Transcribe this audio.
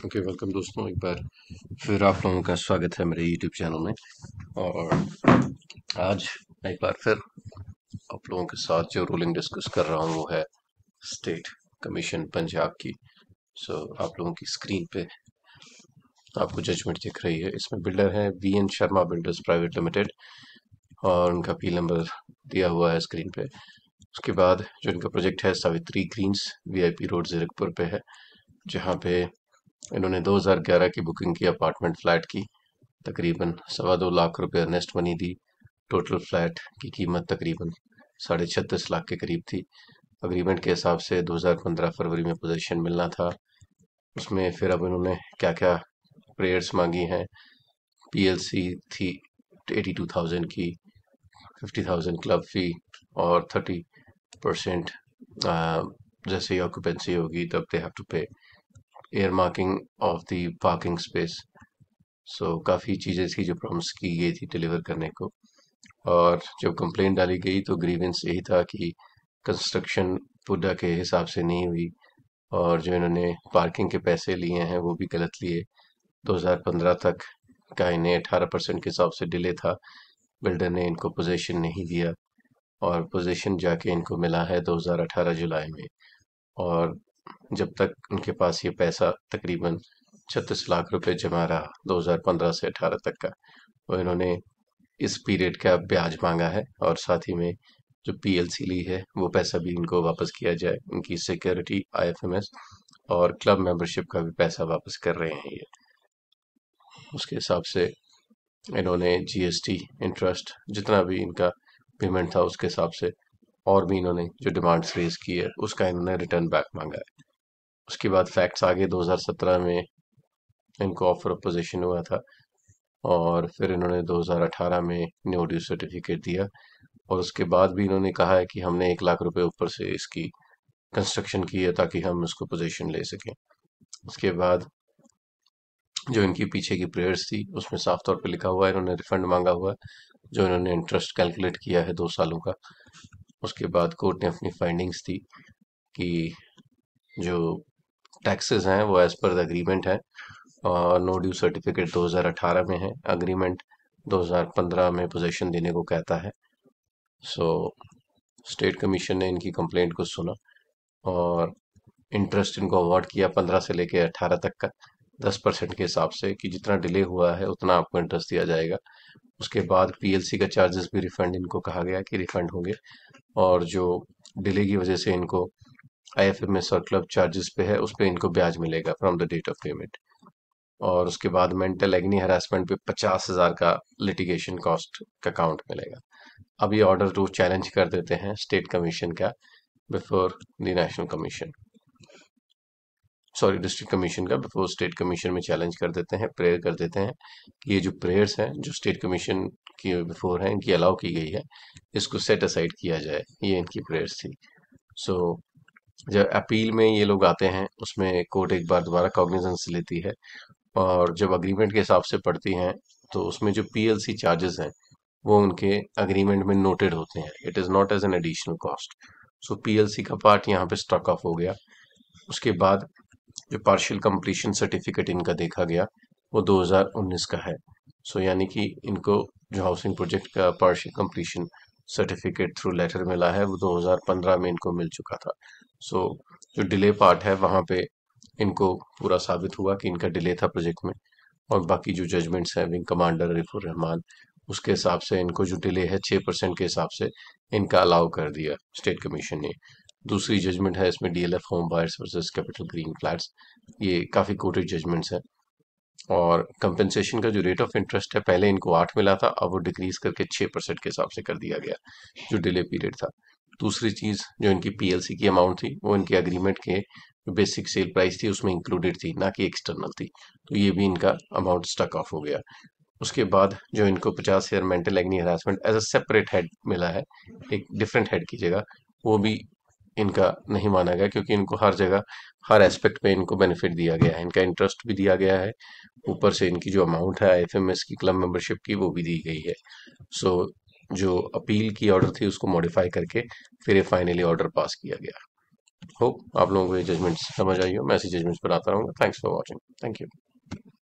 Okay, welcome दोस्तों। एक बार फिर आप लोगों का स्वागत है मेरे यूट्यूब चैनल में। और आज एक बार फिर आप लोगों के साथ जो रूलिंग डिस्कस कर रहा हूँ वो है स्टेट कमीशन पंजाब की। आप लोगों की स्क्रीन पे आपको जजमेंट दिख रही है। इसमें बिल्डर है VN Sharma builders private limited और उनका अपील नंबर दिया हुआ है स्क्रीन पे। उसके बाद जो इनका प्रोजेक्ट है Savitri greens VIP road Zirakpur पे है, जहाँ पे इन्होंने 2011 की बुकिंग की अपार्टमेंट फ्लैट की। तकरीबन 2.25 लाख रुपए अर्नेस्ट मनी दी। टोटल फ्लैट की कीमत तकरीबन 36.5 लाख के करीब थी। अग्रीमेंट के हिसाब से 2015 फरवरी में पोजीशन मिलना था। उसमें फिर अब इन्होंने क्या क्या प्रेयर्स मांगी हैं। PLC थी 82,000 की, 50,000 क्लब फी और 30% जैसे ही ऑक्यूपेंसी होगी तब दे हैव टू पे air marking of the parking space. काफ़ी चीज़ें थी जो प्रॉमिस की गई थी डिलीवर करने को। और जब कंप्लेंट डाली गई तो ग्रीवेंस यही था कि कंस्ट्रक्शन पुडा के हिसाब से नहीं हुई और जो इन्होंने पार्किंग के पैसे लिए हैं वो भी गलत लिए। 2015 तक का इन्हें 18% के हिसाब से डिले था। बिल्डर ने इनको पोजीशन नहीं दिया और पोजीशन जाके इनको मिला है 2018 जुलाई में। और जब तक उनके पास ये पैसा तकरीबन 36 लाख रुपए जमा रहा 2015 से 18 तक का, तो इन्होंने इस पीरियड का ब्याज मांगा है और साथ ही में जो PLC ली है वो पैसा भी इनको वापस किया जाए। उनकी सिक्योरिटी IFMS और क्लब मेंबरशिप का भी पैसा वापस कर रहे हैं ये। उसके हिसाब से इन्होंने GST इंटरेस्ट जितना भी इनका पेमेंट था उसके हिसाब से और भी इन्होंने जो डिमांड्स रेज की है उसका इन्होंने रिटर्न बैक मांगा है। उसके बाद फैक्ट्स आगे 2017 में इनको ऑफर ऑफ पोजीशन हुआ था और फिर इन्होंने 2018 में नो ड्यू सर्टिफिकेट दिया और उसके बाद भी इन्होंने कहा है कि हमने 1 लाख रुपए ऊपर से इसकी कंस्ट्रक्शन की है ताकि हम इसको पोजीशन ले सकें। उसके बाद जो इनकी पीछे की प्रेयर्स थी उसमें साफ तौर पे लिखा हुआ है इन्होंने रिफंड मांगा हुआ है, जो इन्होंने इंटरेस्ट कैलकुलेट किया है 2 सालों का। उसके बाद कोर्ट ने अपनी फाइंडिंग्स दी कि जो टैक्सेस हैं वो एज पर द एग्रीमेंट है और नो ड्यू सर्टिफिकेट 2018 में है, अग्रीमेंट 2015 में पोजीशन देने को कहता है। स्टेट कमीशन ने इनकी कंप्लेंट को सुना और इंटरेस्ट इनको अवार्ड किया 15 से लेके 18 तक का 10% के हिसाब से कि जितना डिले हुआ है उतना आपको इंटरेस्ट दिया जाएगा। उसके बाद PLC का चार्जेस भी रिफंड इनको कहा गया कि रिफंड होंगे और जो डिले की वजह से इनको IFMS और क्लब चार्जेस पे है उस पे इनको ब्याज मिलेगा from the date of payment. और उसके बाद मेंटल एग्नी हरासमेंट पे 50,000 का लिटिगेशन कॉस्ट का काउंट मिलेगा। अब ये ऑर्डर जो चैलेंज कर देते हैं स्टेट कमीशन का before the national commission, sorry district commission का बिफोर स्टेट कमीशन में चैलेंज कर देते हैं, प्रेयर कर देते हैं कि ये जो प्रेयर्स हैं जो स्टेट कमीशन की बिफोर है इनकी अलाउ की गई है इसको सेट असाइड किया जाए। ये इनकी प्रेयर्स थी। सो जब अपील में ये लोग आते हैं उसमें कोर्ट एक बार दोबारा कॉग्निजेंस लेती है और जब अग्रीमेंट के हिसाब से पढ़ती हैं तो उसमें जो PLC चार्जेस हैं वो उनके अग्रीमेंट में नोटेड होते हैं। It is not as an additional cost. PLC का पार्ट यहाँ पे स्ट्रक ऑफ हो गया। उसके बाद जो पार्शियल कंप्लीशन सर्टिफिकेट इनका देखा गया वो 2019 का है। यानी कि इनको जो हाउसिंग प्रोजेक्ट का partial completion certificate through letter मिला है वो 2015 में इनको मिल चुका था। जो डिले पार्ट है वहाँ पे इनको पूरा साबित हुआ कि इनका डिले था प्रोजेक्ट में और बाकी जो जजमेंट्स हैं विंग कमांडर रिफुर रहमान उसके हिसाब से इनको जो डिले है 6% के हिसाब से इनका अलाउ कर दिया स्टेट कमीशन ने। दूसरी जजमेंट है इसमें DLF home buyers versus capital green flats. ये काफ़ी कोर्टेड जजमेंट्स हैं और कंपेंसेशन का जो रेट ऑफ इंटरेस्ट है पहले इनको 8 मिला था, अब वो डिक्रीज करके 6% के हिसाब से कर दिया गया जो डिले पीरियड था। दूसरी चीज़ जो इनकी PLC की अमाउंट थी वो इनके एग्रीमेंट के जो बेसिक सेल प्राइस थी उसमें इंक्लूडेड थी, ना कि एक्सटर्नल थी। तो ये भी इनका अमाउंट स्टक ऑफ हो गया। उसके बाद जो इनको 50,000 mental agony harassment as a separate head मिला है, एक डिफरेंट हेड की जगह, वो भी इनका नहीं माना गया क्योंकि इनको हर जगह हर एस्पेक्ट पे इनको बेनिफिट दिया गया है। इनका इंटरेस्ट भी दिया गया है, ऊपर से इनकी जो अमाउंट है IFMS की क्लब मेंबरशिप की वो भी दी गई है। सो जो अपील की ऑर्डर थी उसको मॉडिफाई करके फिर ये फाइनली ऑर्डर पास किया गया। होप आप लोगों को ये जजमेंट्स समझ आई हो। मैं ऐसी जजमेंट्स बनाता रहूँगा। Thanks for watching. Thank you.